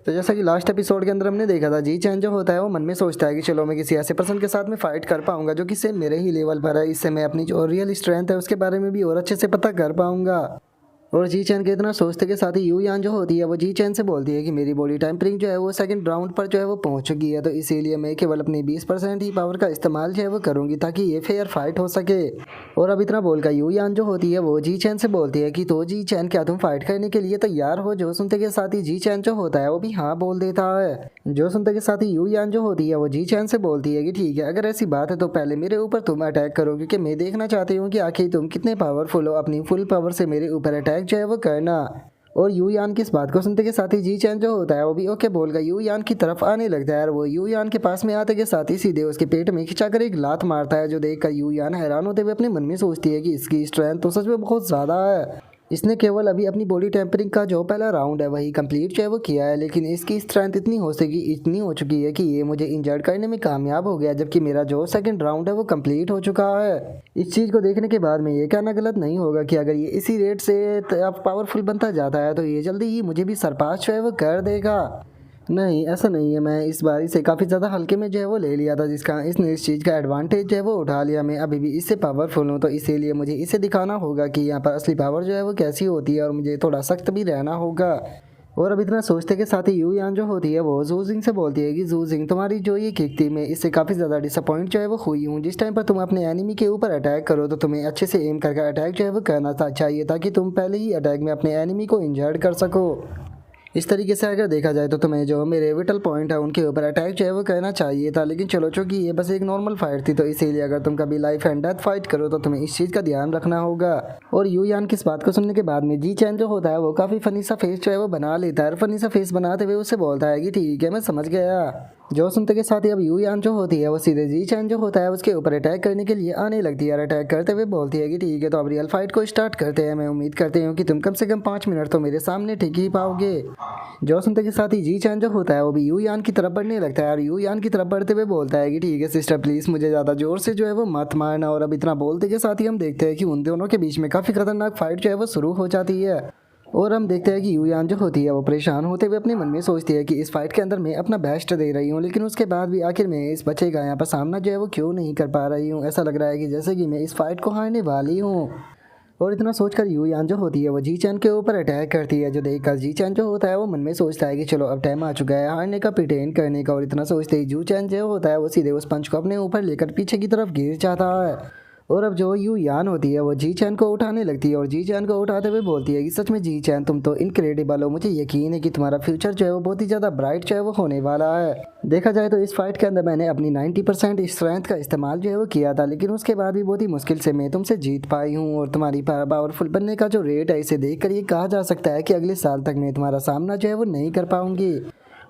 तो जैसा कि लास्ट एपिसोड के अंदर हमने देखा था, जी चैन जो होता है वो मन में सोचता है कि चलो मैं किसी ऐसे पर्सन के साथ में फाइट कर पाऊंगा जो कि सेम मेरे ही लेवल पर है, इससे मैं अपनी जो रियल स्ट्रेंथ है उसके बारे में भी और अच्छे से पता कर पाऊंगा। और जी चैन के इतना सोचते के साथ ही यू यान जो होती है वो जी चैन से बोलती है कि मेरी बॉडी टेम्परिंग जो है वो सेकंड राउंड पर जो है वो पहुंच चुकी है, तो इसीलिए मैं केवल अपनी 20% ही पावर का इस्तेमाल जो है वो करूंगी ताकि ये फेयर फाइट हो सके। और अब इतना बोलकर यू यान जो होती है वो जी चैन से बोलती है कि तो जी चैन क्या तुम फाइट करने के लिए तैयार हो। जो सुनते के साथ ही जी चैन जो होता है वो भी हाँ बोल देता है। जो सुनते के साथ ही यू यान जो होती है वो जी चैन से बोलती है कि ठीक है, अगर ऐसी बात है तो पहले मेरे ऊपर तुम अटैक करो, क्योंकि मैं देखना चाहती हूँ कि आखिर तुम कितने पावरफुल हो। अपनी फुल पावर से मेरे ऊपर अटैक जो है वो करना। और यू यान की इस बात को सुनते के साथ ही जी चैन जो होता है वो भी ओके बोलकर यू यान की तरफ आने लगता है। और वो यू यान के पास में आते के साथ ही सीधे उसके पेट में खिंचाकर एक लात मारता है, जो देखकर यू यान हैरान होते हुए अपने मन में सोचती है कि इसकी स्ट्रेंथ तो सच में बहुत ज़्यादा है। इसने केवल अभी अपनी बॉडी टेम्परिंग का जो पहला राउंड है वही कंप्लीट जो है वो किया है, लेकिन इसकी स्ट्रेंथ इतनी हो चुकी है कि ये मुझे इंजर्ड करने में कामयाब हो गया, जबकि मेरा जो सेकंड राउंड है वो कंप्लीट हो चुका है। इस चीज़ को देखने के बाद में ये कहना गलत नहीं होगा कि अगर ये इसी रेट से पावरफुल बनता जाता है तो ये जल्दी ही मुझे भी सरपास जो है वो कर देगा। नहीं, ऐसा नहीं है, मैं इस बार इसे काफ़ी ज़्यादा हल्के में जो है वो ले लिया था, जिसका इसने इस चीज़ का एडवांटेज जो है वो उठा लिया। मैं अभी भी इससे पावरफुल हूँ, तो इसीलिए मुझे इसे दिखाना होगा कि यहाँ पर असली पावर जो है वो कैसी होती है, और मुझे थोड़ा सख्त भी रहना होगा। और अब इतना सोचते के साथ ही यू यान जो होती है वो जू जिंग से बोलती है कि जू जिंग, तुम्हारी जो ये किक थी मैं इससे काफ़ी ज़्यादा डिसअपॉइंट जो है वो हुई हूँ। जिस टाइम पर तुम अपने एनिमी के ऊपर अटैक करो तो तुम्हें अच्छे से एम करके अटैक जो है वो करना चाहिए, ताकि तुम पहले ही अटैक में अपने एनिमी को इंजर्ड कर सको। इस तरीके से अगर देखा जाए तो तुम्हें जो मेरे विटल पॉइंट है उनके ऊपर अटैक जो है वो करना चाहिए था, लेकिन चलो चूंकि ये बस एक नॉर्मल फाइट थी तो इसीलिए अगर तुम कभी लाइफ एंड डेथ फाइट करो तो तुम्हें इस चीज़ का ध्यान रखना होगा। और यू यान की इस बात को सुनने के बाद में जी चैन जो होता है वो काफ़ी फनी सा फेस जो है वो बना लेता है, और फनी सा फेस बनाते हुए उससे बोलता है कि ठीक है मैं समझ गया। जो सुनते के साथ ही अब यू यान जो होती है वो सीधे जी चैन जो होता है उसके ऊपर अटैक करने के लिए आने लगती है, और अटैक करते हुए बोलती है कि ठीक है तो अब रियल फाइट को स्टार्ट करते हैं। मैं उम्मीद करती हूँ कि तुम कम से कम 5 मिनट तो मेरे सामने ठीक ही पाओगे। जो सुनते के साथ ही जी चैन जो होता है वो भी यू यान की तरफ बढ़ने लगता है, और यू यान की तरफ बढ़ते हुए बोलता है कि ठीक है सिस्टर प्लीज़ मुझे ज़्यादा जोर से जो है वो मत मारना। और अब इतना बोलते के साथ ही हम देखते हैं कि उन दोनों के बीच में काफ़ी खतरनाक फाइट जो है वो शुरू हो जाती है। और हम देखते हैं कि यू यान जो होती है वो परेशान होते हुए अपने मन में सोचती है कि इस फाइट के अंदर मैं अपना बेस्ट दे रही हूँ, लेकिन उसके बाद भी आखिर मैं इस बच्चे का यहाँ पर सामना जो है वो क्यों नहीं कर पा रही हूँ। ऐसा लग रहा है कि जैसे कि मैं इस फाइट को हारने वाली हूँ। और इतना सोचकर यू यान जो होती है वो जी चैन के ऊपर अटैक करती है, जो देखकर जी चैन जो होता है वो मन में सोचता है कि चलो अब टाइम आ चुका है हारने का, प्रिटेंड करने का। और इतना सोचते ही जू चैन जो होता है वो सीधे उस पंच को अपने ऊपर लेकर पीछे की तरफ गिर जाता है। और अब जो यू यान होती है वो जी चैन को उठाने लगती है, और जी चैन को उठाते हुए बोलती है कि सच में जी चैन तुम तो इनक्रेडिबल हो, मुझे यकीन है कि तुम्हारा फ्यूचर जो है वो बहुत ही ज़्यादा ब्राइट जो है वो होने वाला है। देखा जाए तो इस फाइट के अंदर मैंने अपनी 90% स्ट्रेंथ का इस्तेमाल जो है वो किया था, लेकिन उसके बाद भी बहुत ही मुश्किल से मैं तुमसे जीत पाई हूँ। और तुम्हारी पावरफुल बनने का जो रेट है इसे देख कर ये कहा जा सकता है कि अगले साल तक मैं तुम्हारा सामना जो है वो नहीं कर पाऊंगी।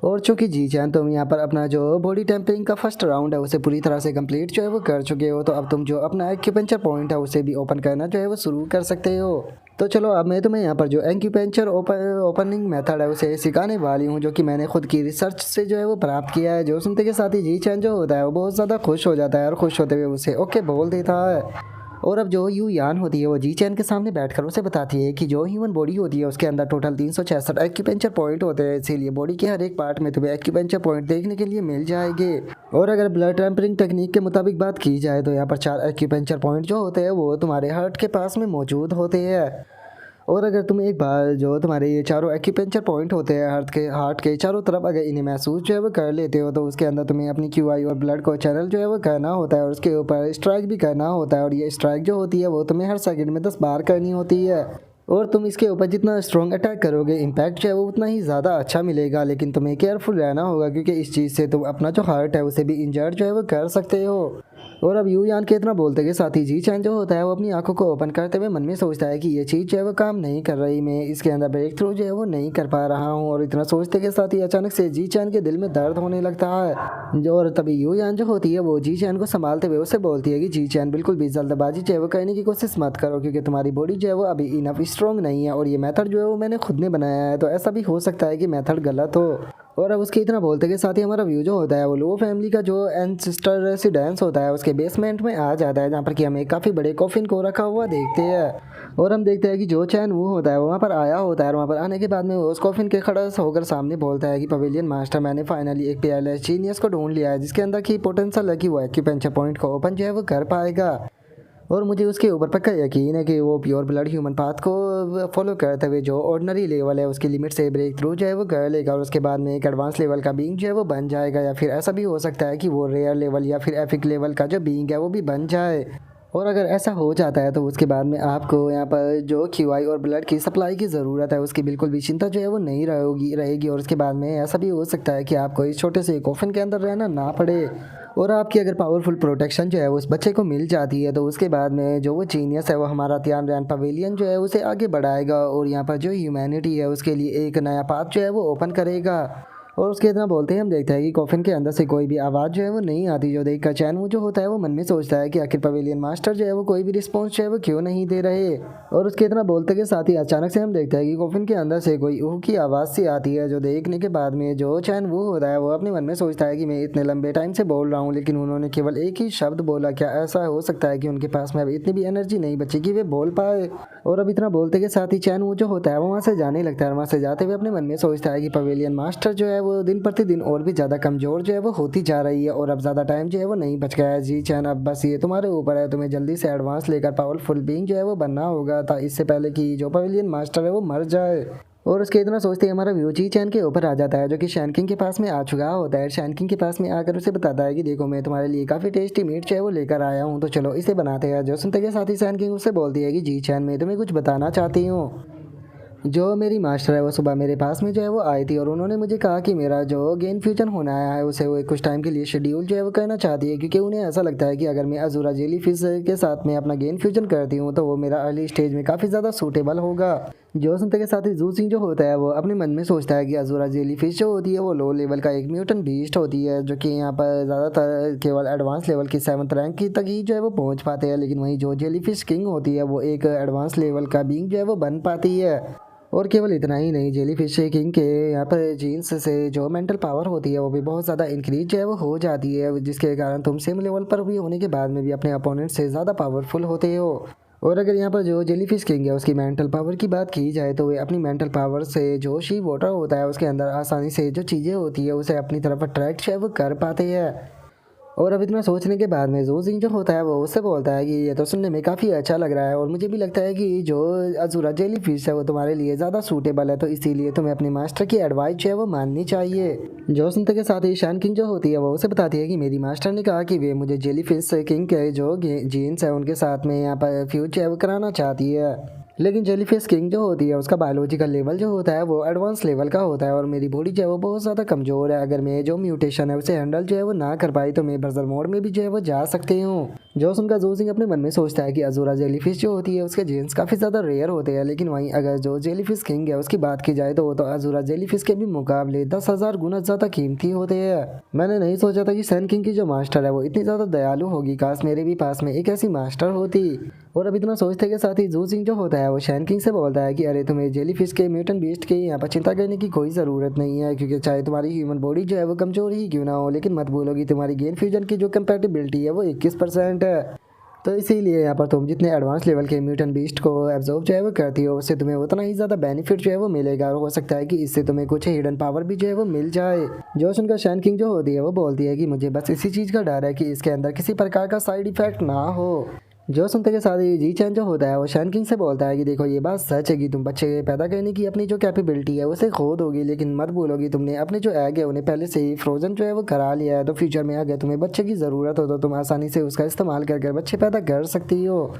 और चूंकि जी चैन तुम यहाँ पर अपना जो बॉडी टेम्परिंग का फर्स्ट राउंड है उसे पूरी तरह से कंप्लीट जो है वो कर चुके हो, तो अब तुम जो अपना एक्यूपेंचर पॉइंट है उसे भी ओपन करना जो है वो शुरू कर सकते हो। तो चलो अब मैं तुम्हें यहाँ पर जो एक्यूपेंचर ओपनिंग मेथड है उसे सिखाने वाली हूँ, जो कि मैंने खुद की रिसर्च से जो है वो प्राप्त किया है। जो सुनते के साथ ही जी चैन जो होता है वो बहुत ज़्यादा खुश हो जाता है, और खुश होते हुए उसे ओके बोल देता है। और अब जो यू यान होती है वो जी चैन के सामने बैठकर उसे बताती है कि जो ह्यूमन बॉडी होती है उसके अंदर टोटल 366 एक्यूपेंचर पॉइंट होते हैं, इसीलिए बॉडी के हर एक पार्ट में तुम्हें एक्यूपेंचर पॉइंट देखने के लिए मिल जाएंगे। और अगर ब्लड टेम्परिंग टेक्निक के मुताबिक बात की जाए तो यहाँ पर 4 एक्यूपेंचर पॉइंट जो होते हैं वो तुम्हारे हार्ट के पास में मौजूद होते हैं। और अगर तुम एक बार जो तुम्हारे ये चारों एक्यूपेंचर पॉइंट होते हैं हार्ट के चारों तरफ अगर इन्हें महसूस जो है वो कर लेते हो तो उसके अंदर तुम्हें अपनी क्यूआई और ब्लड को चैनल जो है वो करना होता है, और उसके ऊपर स्ट्राइक भी करना होता है। और ये स्ट्राइक जो होती है वो तुम्हें हर सेकंड में 10 बार करनी होती है। और तुम इसके ऊपर जितना स्ट्रॉन्ग अटैक करोगे इम्पैक्ट जो है वो उतना ही ज़्यादा अच्छा मिलेगा, लेकिन तुम्हें केयरफुल रहना होगा क्योंकि इस चीज़ से तुम अपना जो हार्ट है उसे भी इंजर्ड जो है वो कर सकते हो। और अब यू यान के इतना बोलते के साथ ही जी चैन जो होता है वो अपनी आंखों को ओपन करते हुए मन में सोचता है कि ये चीज़ जो है वो काम नहीं कर रही, मैं इसके अंदर ब्रेक थ्रू जो है वो नहीं कर पा रहा हूँ। और इतना सोचते के साथ ही अचानक से जी चैन के दिल में दर्द होने लगता है। जो और तभी यू यान जो होती है वो जी चैन को संभालते हुए उसे बोलती है कि जी चैन बिल्कुल भी जल्दबाजी जो है वो करने की कोशिश मत करो, क्योंकि तुम्हारी बॉडी जो है वो अभी इनफ स्ट्रॉन्ग नहीं है, और ये मेथड जो है वो मैंने खुद ने बनाया है, तो ऐसा भी हो सकता है कि मेथड गलत हो। और अब उसके इतना बोलते के साथ ही हमारा व्यू जो होता है वो लो फैमिली का जो एंसेस्टर रेसिडेंस होता है उसके बेसमेंट में आ जाता है, जहाँ पर कि हमें काफ़ी बड़े कॉफिन को रखा हुआ देखते हैं। और हम देखते हैं कि जो चैन वो होता है वहाँ पर आया होता है, और वहाँ पर आने के बाद में वो उस कॉफिन के खड़ा होकर सामने बोलता है कि पवेलियन मास्टर, मैंने फाइनली एक पीएलएस जीनियस को ढूंढ लिया है जिसके अंदर की पोटेंशियल लगी हुआ है कि पंचर पॉइंट को ओपन जो है वो कर पाएगा। और मुझे उसके ऊपर पक्का यकीन है कि वो प्योर ब्लड ह्यूमन पाथ को फॉलो करते हुए जो ऑर्डिनरी लेवल है उसकी लिमिट से ब्रेक थ्रू जो है वो कर लेगा, और उसके बाद में एक एडवांस लेवल का बीइंग जो है वो बन जाएगा। या फिर ऐसा भी हो सकता है कि वो रेयर लेवल या फिर एपिक लेवल का जो बीइंग है वो भी बन जाए। और अगर ऐसा हो जाता है तो उसके बाद में आपको यहाँ पर जो क्यूआई और ब्लड की सप्लाई की ज़रूरत है उसकी बिल्कुल भी चिंता जो है वो नहीं रहेगी। और उसके बाद में ऐसा भी हो सकता है कि आपको इस छोटे से कॉफिन के अंदर रहना ना पड़े। और आपकी अगर पावरफुल प्रोटेक्शन जो है उस बच्चे को मिल जाती है तो उसके बाद में जो वो जीनियस है वो हमारा तियानरैन पवेलियन जो है उसे आगे बढ़ाएगा, और यहाँ पर जो ह्यूमैनिटी है उसके लिए एक नया पाथ जो है वो ओपन करेगा। और उसके इतना बोलते ही हम देखते हैं कि कॉफिन के अंदर से कोई भी आवाज़ जो है वो नहीं आती, जो देख कर चैन वो जो होता है वो मन में सोचता है कि आखिर पवेलियन मास्टर जो है वो कोई भी रिस्पॉन्स जो है वो क्यों नहीं दे रहे। और उसके इतना बोलते के साथ ही अचानक से हम देखते हैं कि कॉफिन के अंदर से कोई ऊह की आवाज़ सी आती है, जो देखने के बाद में जो चैन वो होता है वो अपने मन में सोचता है कि मैं इतने लंबे टाइम से बोल रहा हूँ लेकिन उन्होंने केवल एक ही शब्द बोला, क्या ऐसा हो सकता है कि उनके पास में अब इतनी भी एनर्जी नहीं बची कि वे बोल पाए। और अब इतना बोलते के साथ ही चैन वो जो होता है वो वहाँ से जाने लगता है, और वहाँ से जाते हुए अपने मन में सोचता है कि पवेलियन मास्टर जो है वो दिन प्रतिदिन और भी ज़्यादा कमज़ोर जो है वो होती जा रही है, और अब ज़्यादा टाइम जो है वो नहीं बच गया है। जी चैन, अब बस ये तुम्हारे ऊपर है, तुम्हें जल्दी से एडवांस लेकर पावरफुल बीइंग जो है वो बनना होगा था इससे पहले कि जो पवेलियन मास्टर है वो मर जाए। और उसके इतना सोचते ही हमारा व्यू जी चैन के ऊपर आ जाता है, जो कि शैनकिंग के पास में आ चुका होता है। शैनकिंग के पास में आकर उसे बताता है कि देखो मैं तुम्हारे लिए काफ़ी टेस्टी मीट जो है वो लेकर आया हूँ, तो चलो इसे बनाते हैं। जो सुनते के साथ ही शैनकिंग उससे बोलती है कि जी चैन, मैं तुम्हें कुछ बताना चाहती हूँ। जो मेरी मास्टर है वो सुबह मेरे पास में जो है वो आई थी, और उन्होंने मुझे कहा कि मेरा जो गेन फ्यूजन होना है उसे वो कुछ टाइम के लिए शेड्यूल जो है वो करना चाहती है, क्योंकि उन्हें ऐसा लगता है कि अगर मैं अजूरा जेली फिश के साथ में अपना गेन फ्यूजन करती हूँ तो वो मेरा अर्ली स्टेज में काफ़ी ज़्यादा सूटेबल होगा। जो सुनते के साथ ही जू सिंह जो होता है वो अपने मन में सोचता है कि अजूरा जेली फिश जो होती है वो लो लेवल का एक म्यूटेंट बीस्ट होती है, जो कि यहाँ पर ज़्यादातर केवल एडवांस लेवल की 7th रैंक की तक ही जो है वो पहुँच पाते हैं, लेकिन वहीं जो जेली फिश किंग होती है वो एक एडवांस लेवल का बीइंग जो है वो बन पाती है। और केवल इतना ही नहीं, जेली फिश किंग के यहाँ पर जीन्स से जो मेंटल पावर होती है वो भी बहुत ज़्यादा इंक्रीज जो है वो हो जाती है, जिसके कारण तुम सेम लेवल पर भी होने के बाद में भी अपने अपोनेंट से ज़्यादा पावरफुल होते हो। और अगर यहाँ पर जो जेली फिश किंग है उसकी मेंटल पावर की बात की जाए तो वे अपनी मेंटल पावर से जो शी वाटर होता है उसके अंदर आसानी से जो चीज़ें होती है उसे अपनी तरफ अट्रैक्ट जो है वो कर पाते हैं। और अब इतना सोचने के बाद में जो सिंह जो होता है वो उससे बोलता है कि ये तो सुनने में काफ़ी अच्छा लग रहा है, और मुझे भी लगता है कि जो अजूरा जेली फिश है वो तुम्हारे लिए ज़्यादा सूटेबल है, तो इसीलिए तुम्हें अपने मास्टर की एडवाइस जो है वो माननी चाहिए। जो सुनते के साथ ही शान किंग जो होती है वो उसे बताती है कि मेरी मास्टर ने कहा कि वे मुझे जेली फिश किंग के जो जीन्स है उनके साथ में यहाँ पर फ्यूचर कराना चाहती है, लेकिन जेलीफिश किंग जो होती है उसका बायोलॉजिकल लेवल जो होता है वो एडवांस लेवल का होता है, और मेरी बॉडी जो है वो बहुत ज़्यादा कमज़ोर है। अगर मैं जो म्यूटेशन है उसे हैंडल जो है वो ना कर पाई तो मैं बर्जर मोड में भी जो है वो जा सकती हूँ। जो सुनकर जो सिंह अपने मन में सोचता है कि अजूरा जेलीफिश जो होती है उसके जीन्स काफ़ी ज़्यादा रेयर होते हैं, लेकिन वहीं अगर जो जेलीफिश किंग है उसकी बात की जाए तो वो तो अजूरा जेलीफिश के भी मुकाबले 10,000 गुना ज़्यादा कीमती होते हैं। मैंने नहीं सोचा था कि सैन किंग की जो मास्टर है वो इतनी ज़्यादा दयालु होगी, काश मेरे भी पास में एक ऐसी मास्टर होती। और अब इतना सोचते के साथ ही जू सिंह जो होता है वो शैन किंग से बोलता है कि अरे तुम्हें जेली फिश के म्यूटेंट बीस्ट के यहाँ पर चिंता करने की कोई ज़रूरत नहीं है, क्योंकि चाहे तुम्हारी ह्यूमन बॉडी जो है वो कमज़ोर ही क्यों ना हो, लेकिन मत भूलोगी तुम्हारी गेन फ्यूजन की जो कंपैटिबिलिटी है वो 21% है। तो इसीलिए यहाँ पर तुम जितने एडवांस लेवल के म्यूटेंट बीस्ट को एब्जॉर्ब जो है वो करती हो उससे तुम्हें उतना ही ज़्यादा बेनिफिट जो है वो मिलेगा, और हो सकता है कि इससे तुम्हें कुछ हिडन पावर भी जो है वो मिल जाए। जो सुनकर शैन किंग जो होती है वो बोलती है कि मुझे बस इसी चीज़ का डर है कि इसके अंदर किसी प्रकार का साइड इफेक्ट ना हो। जो सुनते के साथ ही जी चैन जो होता है वो शैन किंग से बोलता है कि देखो ये बात सच है कि तुम बच्चे पैदा करने की अपनी जो कैपेबिलिटी है उसे खो दोगी, लेकिन मत भूलोगी तुमने अपने जो एग है उन्हें पहले से ही फ्रोजन जो है वो करा लिया है, तो फ्यूचर में अगर तुम्हें बच्चे की ज़रूरत हो तो तुम आसानी से उसका इस्तेमाल कर बच्चे पैदा कर सकती हो।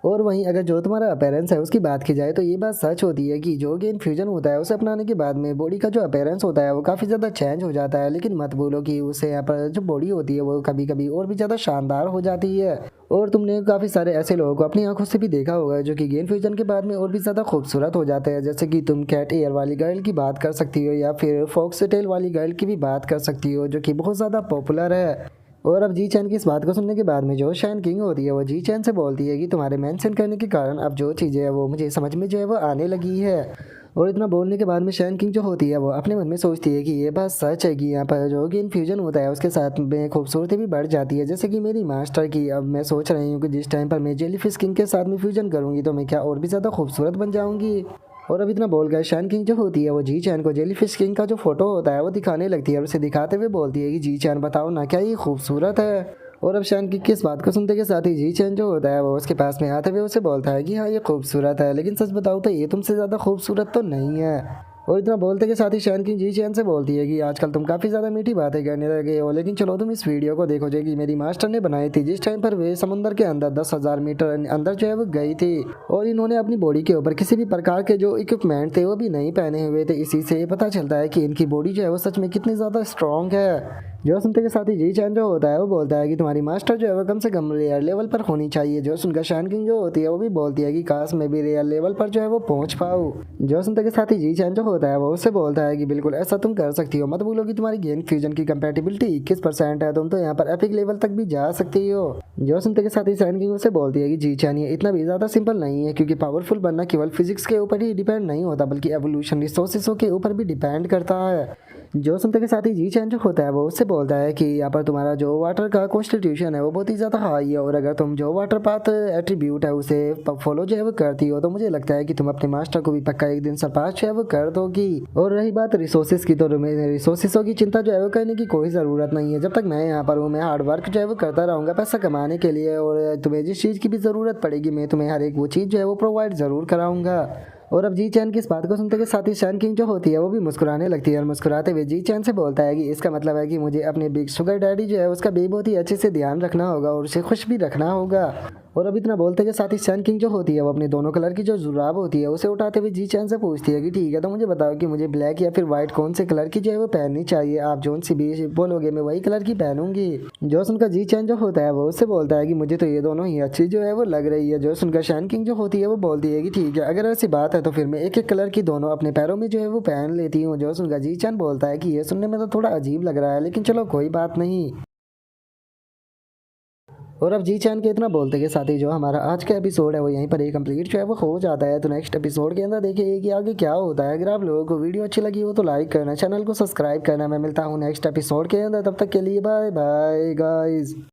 और वहीं अगर जो तुम्हारा अपेरेंस है उसकी बात की जाए तो ये बात सच होती है कि जो गेन फ्यूजन होता है उसे अपनाने के बाद में बॉडी का जो अपेरेंस होता है वो काफ़ी ज़्यादा चेंज हो जाता है, लेकिन मत बोलो कि उससे यहाँ पर जो बॉडी होती है वो कभी कभी और भी ज़्यादा शानदार हो जाती है। और तुमने काफ़ी सारे ऐसे लोगों को अपनी आंखों से भी देखा होगा जो कि गेन फ्यूजन के बाद में और भी ज़्यादा खूबसूरत हो जाते हैं, जैसे कि तुम कैट एयर वाली गर्ल की बात कर सकती हो या फिर फॉक्स टेल वाली गर्ल की भी बात कर सकती हो, जो कि बहुत ज़्यादा पॉपुलर है। और अब जी चैन की इस बात को सुनने के बाद में जो शैन किंग होती है वो जी चैन से बोलती है कि तुम्हारे मेंशन करने के कारण अब जो चीज़ें है वो मुझे समझ में जो है वो आने लगी है। और इतना बोलने के बाद में शैन किंग जो होती है वो अपने मन में सोचती है कि ये बात सच है कि यहाँ पर जो कि इन्फ्यूजन होता है उसके साथ में खूबसूरती भी बढ़ जाती है, जैसे कि मेरी मास्टर की। अब मैं सोच रही हूँ कि जिस टाइम पर मैं जेलीफिश किंग के साथ में फ्यूजन करूँगी तो मैं क्या और भी ज़्यादा खूबसूरत बन जाऊँगी। और अब इतना बोल गया शैन किंग जो होती है वो जी चैन को जेलीफिश किंग का जो फोटो होता है वो दिखाने लगती है और उसे दिखाते हुए बोलती है कि जी चैन बताओ ना क्या ये खूबसूरत है। और अब शैन किंग की इस बात को सुनते के साथ ही जी चैन जो होता है वो उसके पास में आते हुए उसे बोलता है कि हाँ ये खूबसूरत है, लेकिन सच बताओ तो ये तुमसे ज़्यादा खूबसूरत तो नहीं है। और इतना बोलते के साथ ही शैन किंग जी चैन से बोलती है कि आजकल तुम काफ़ी ज़्यादा मीठी बातें करने लगे हो, लेकिन चलो तुम इस वीडियो को देखो जो कि मेरी मास्टर ने बनाई थी जिस टाइम पर वे समुद्र के अंदर 10,000 मीटर अंदर जो है वो गई थी। और इन्होंने अपनी बॉडी के ऊपर किसी भी प्रकार के जो इक्विपमेंट थे वो भी नहीं पहने हुए थे। इसी से ये पता चलता है कि इनकी बॉडी जो है वो सच में कितनी ज़्यादा स्ट्रॉन्ग है। जो सुनते के साथ ही जी चैन जो होता है वो बोलता है कि तुम्हारी मास्टर जो है वो कम से कम रेयर लेवल पर होनी चाहिए। जो सुनकर शैन किंग जो होती है वो भी बोलती है कि काश मैं भी रेयर लेवल पर जो है वो पहुंच पाऊँ। जो सुनते के साथ ही जी चैन जो होता है वो उससे बोलता है कि बिल्कुल ऐसा तुम कर सकती हो, मत भूलो कि तुम्हारी गेम फ्यूजन की कंपैटिबिलिटी 21% है, तुम तो यहाँ पर एपिक लेवल तक भी जा सकती हो। जो सुनते के साथ ही शैन किंग उससे बोलती है कि जी चैन ये इतना भी ज़्यादा सिंपल नहीं है, क्योंकि पावरफुल बनना केवल फिजिक्स के ऊपर ही डिपेंड नहीं होता बल्कि एवोल्यूशन रिसोर्सेसों के ऊपर भी डिपेंड करता है। जो सुनते के साथ ही जी चैन जो होता है वो उससे बोलता है कि यहाँ पर तुम्हारा जो वाटर का कॉन्स्टिट्यूशन है वो बहुत ही ज़्यादा हाई है, और अगर तुम जो वाटर पाथ एट्रीब्यूट है उसे फॉलो जो है वो करती हो तो मुझे लगता है कि तुम अपने मास्टर को भी पक्का एक दिन सरपास जो है वो कर दोगी। और रही बात रिसोर्सेज की, तो तुम्हें रिसोर्सेसों की चिंता जो है वो करने की कोई ज़रूरत नहीं है। जब तक मैं यहाँ पर हूँ मैं हार्ड वर्क जो है वो करता रहूँगा पैसा कमाने के लिए, और तुम्हें जिस चीज़ की भी ज़रूरत पड़ेगी मैं तुम्हें हर एक वो चीज़ जो है वो प्रोवाइड ज़रूर कराऊंगा। और अब जी चैन की इस बात को सुनते के साथ ही शैन किंग जो होती है वो भी मुस्कुराने लगती है, और मुस्कुराते हुए जी चैन से बोलता है कि इसका मतलब है कि मुझे अपने बिग शुगर डैडी जो है उसका भी बहुत ही अच्छे से ध्यान रखना होगा और उसे खुश भी रखना होगा। और अब इतना बोलते के साथ ही शैन किंग जो होती है वो अपने दोनों कलर की जो जुराब होती है उसे उठाते हुए जी चैन से पूछती है कि ठीक है तो मुझे बताओ कि मुझे ब्लैक या फिर व्हाइट कौन से कलर की जो है वो पहननी चाहिए, आप जोन सी भी बोलोगे मैं वही कलर की पहनूंगी। जो सुनकर जी चैन जो होता है वो उससे बोलता है कि मुझे तो ये दोनों ही अच्छी जो है वो लग रही है। जो सुनकर शैन किंग जो होती है वो बोलती है कि ठीक है अगर ऐसी बात है तो फिर मैं एक एक कलर की दोनों अपने पैरों में जो है वो पहन लेती हूँ। जो सुनकर जी चैन बोलता है कि ये सुनने में तो थोड़ा अजीब लग रहा है, लेकिन चलो कोई बात नहीं। और अब जी चैन के इतना बोलते के साथ ही जो हमारा आज का एपिसोड है वो यहीं पर ही कंप्लीट जो है वो हो जाता है। तो नेक्स्ट एपिसोड के अंदर देखिए कि आगे क्या होता है। अगर आप लोगों को वीडियो अच्छी लगी हो तो लाइक करना, चैनल को सब्सक्राइब करना। मैं मिलता हूँ नेक्स्ट एपिसोड के अंदर, तब तक के लिए बाय बाय गाइज।